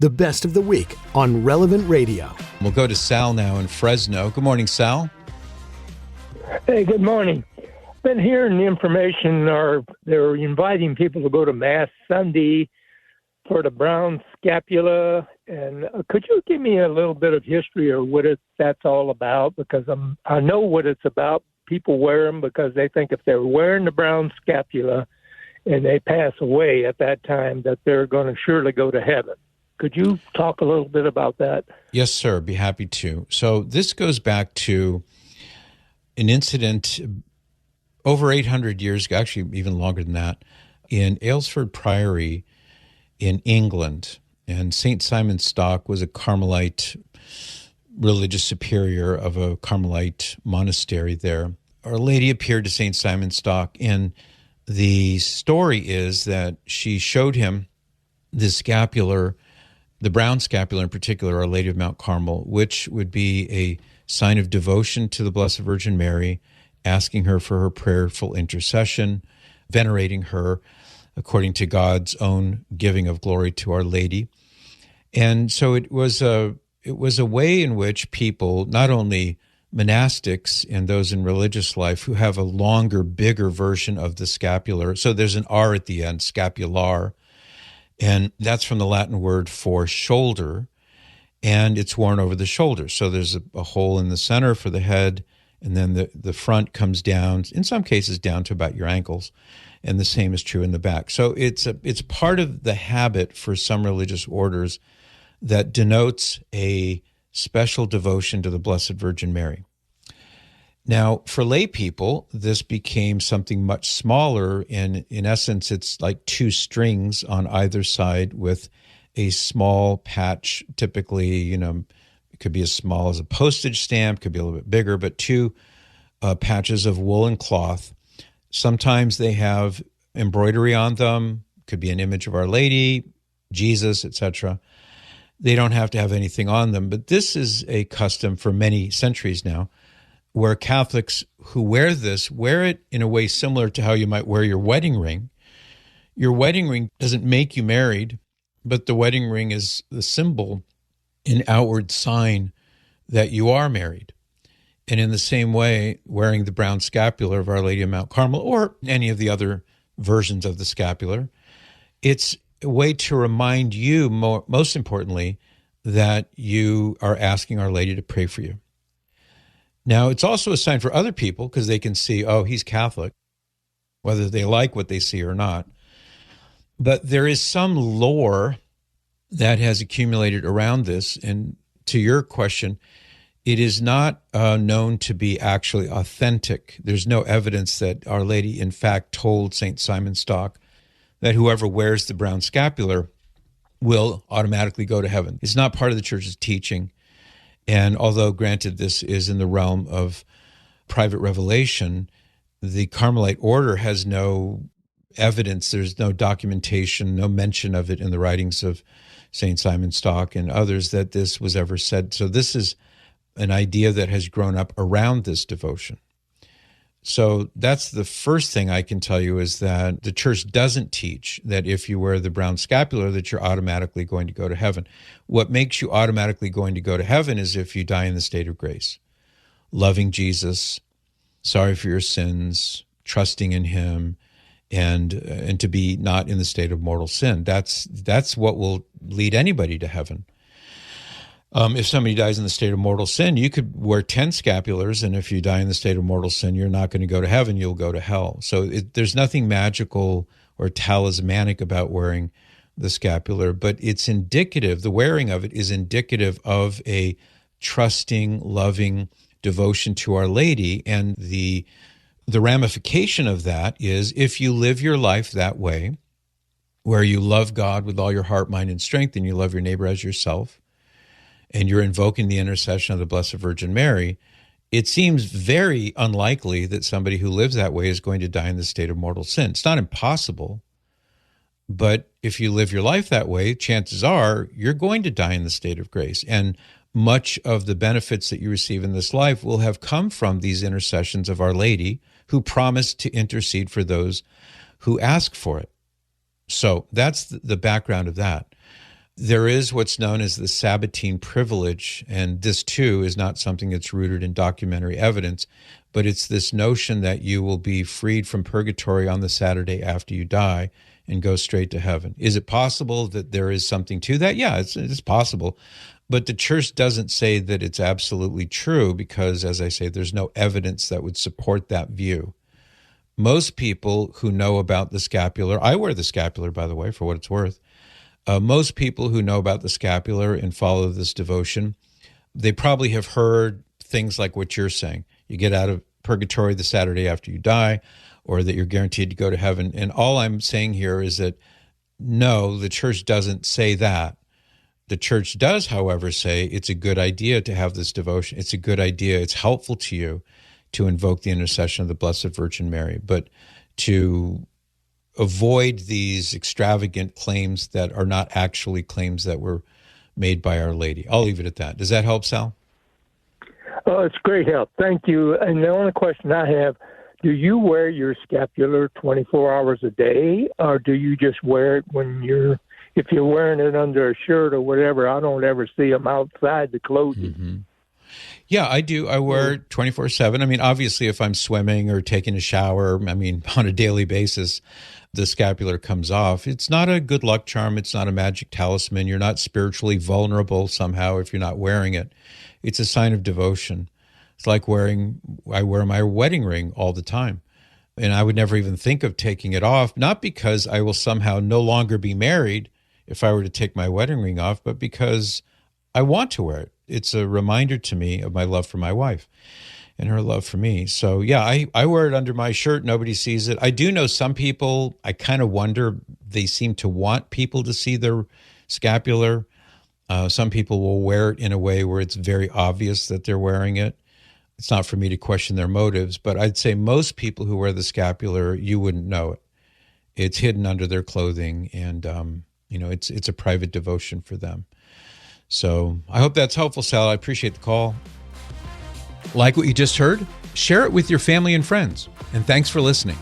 The best of the week on Relevant Radio. We'll go to Sal now in Fresno. Good morning, Sal. Hey, good morning. Been hearing the information, they're inviting people to go to Mass Sunday for the Brown Scapular. And could you give me a little bit of history of what that's all about? Because I know what it's about. People wear them because they think if they're wearing the Brown Scapular and they pass away at that time, that they're going to surely go to heaven. Could you talk a little bit about that? Yes, sir. Be happy to. So this goes back to an incident over 800 years ago, actually even longer than that, in Aylesford Priory in England. And St. Simon Stock was a Carmelite religious superior of a Carmelite monastery there. Our Lady appeared to St. Simon Stock, and the story is that she showed him the scapular, the Brown Scapular in particular, Our Lady of Mount Carmel, which would be a sign of devotion to the Blessed Virgin Mary, asking her for her prayerful intercession, venerating her according to God's own giving of glory to Our Lady. And so it was a way in which people, not only monastics and those in religious life who have a longer, bigger version of the scapular, so there's an R at the end, scapular, and that's from the Latin word for shoulder, and it's worn over the shoulder. So there's a hole in the center for the head, and then the front comes down, in some cases down to about your ankles, and the same is true in the back. So it's part of the habit for some religious orders that denotes a special devotion to the Blessed Virgin Mary. Now, for lay people, this became something much smaller. In essence, it's like two strings on either side with a small patch, typically, it could be as small as a postage stamp, could be a little bit bigger, but two patches of woolen cloth. Sometimes they have embroidery on them, could be an image of Our Lady, Jesus, etc. They don't have to have anything on them, but this is a custom for many centuries now, where Catholics who wear this wear it in a way similar to how you might wear your wedding ring. Your wedding ring doesn't make you married, but the wedding ring is the symbol, an outward sign that you are married. And in the same way, wearing the Brown Scapular of Our Lady of Mount Carmel, or any of the other versions of the scapular, it's a way to remind you, most importantly, that you are asking Our Lady to pray for you. Now, it's also a sign for other people because they can see, oh, he's Catholic, whether they like what they see or not. But there is some lore that has accumulated around this. And to your question, it is not known to be actually authentic. There's no evidence that Our Lady, in fact, told St. Simon Stock that whoever wears the Brown Scapular will automatically go to heaven. It's not part of the Church's teaching. And although, granted, this is in the realm of private revelation, the Carmelite order has no evidence. There's no documentation, no mention of it in the writings of St. Simon Stock and others that this was ever said. So this is an idea that has grown up around this devotion. So that's the first thing I can tell you, is that the Church doesn't teach that if you wear the Brown Scapular that you're automatically going to go to heaven. What makes you automatically going to go to heaven is if you die in the state of grace, loving Jesus, sorry for your sins, trusting in him, and to be not in the state of mortal sin. That's what will lead anybody to heaven. If somebody dies in the state of mortal sin, you could wear 10 scapulars, and if you die in the state of mortal sin, you're not going to go to heaven, you'll go to hell. So there's nothing magical or talismanic about wearing the scapular, but it's indicative, the wearing of it is indicative of a trusting, loving devotion to Our Lady, and the ramification of that is if you live your life that way, where you love God with all your heart, mind, and strength, and you love your neighbor as yourself, and you're invoking the intercession of the Blessed Virgin Mary, it seems very unlikely that somebody who lives that way is going to die in the state of mortal sin. It's not impossible, but if you live your life that way, chances are you're going to die in the state of grace. And much of the benefits that you receive in this life will have come from these intercessions of Our Lady, who promised to intercede for those who ask for it. So that's the background of that. There is what's known as the Sabatine privilege, and this too is not something that's rooted in documentary evidence, but it's this notion that you will be freed from purgatory on the Saturday after you die and go straight to heaven. Is it possible that there is something to that? Yeah, it's possible. But the church doesn't say that it's absolutely true because, as I say, there's no evidence that would support that view. Most people who know about the scapular, I wear the scapular, by the way, for what it's worth. Most people who know about the scapular and follow this devotion, they probably have heard things like what you're saying. You get out of purgatory the Saturday after you die, or that you're guaranteed to go to heaven. And all I'm saying here is that, no, the church doesn't say that. The church does, however, say it's a good idea to have this devotion. It's a good idea. It's helpful to you to invoke the intercession of the Blessed Virgin Mary. But to avoid these extravagant claims that are not actually claims that were made by Our Lady. I'll leave it at that. Does that help, Sal? Oh, it's great help. Thank you. And the only question I have, do you wear your scapular 24 hours a day, or do you just wear it if you're wearing it under a shirt or whatever? I don't ever see them outside the clothing. Mm-hmm. Yeah, I do. I wear it 24/7. I mean, obviously, if I'm swimming or taking a shower, on a daily basis, the scapular comes off. It's not a good luck charm. It's not a magic talisman. You're not spiritually vulnerable somehow if you're not wearing it. It's a sign of devotion. It's like I wear my wedding ring all the time. And I would never even think of taking it off, not because I will somehow no longer be married if I were to take my wedding ring off, but because I want to wear it. It's a reminder to me of my love for my wife and her love for me. So yeah, I wear it under my shirt. Nobody sees it. I do know some people, I kind of wonder, they seem to want people to see their scapular. Some people will wear it in a way where it's very obvious that they're wearing it. It's not for me to question their motives, but I'd say most people who wear the scapular, you wouldn't know it. It's hidden under their clothing, and it's a private devotion for them. So I hope that's helpful, Sal. I appreciate the call. Like what you just heard? Share it with your family and friends. And thanks for listening.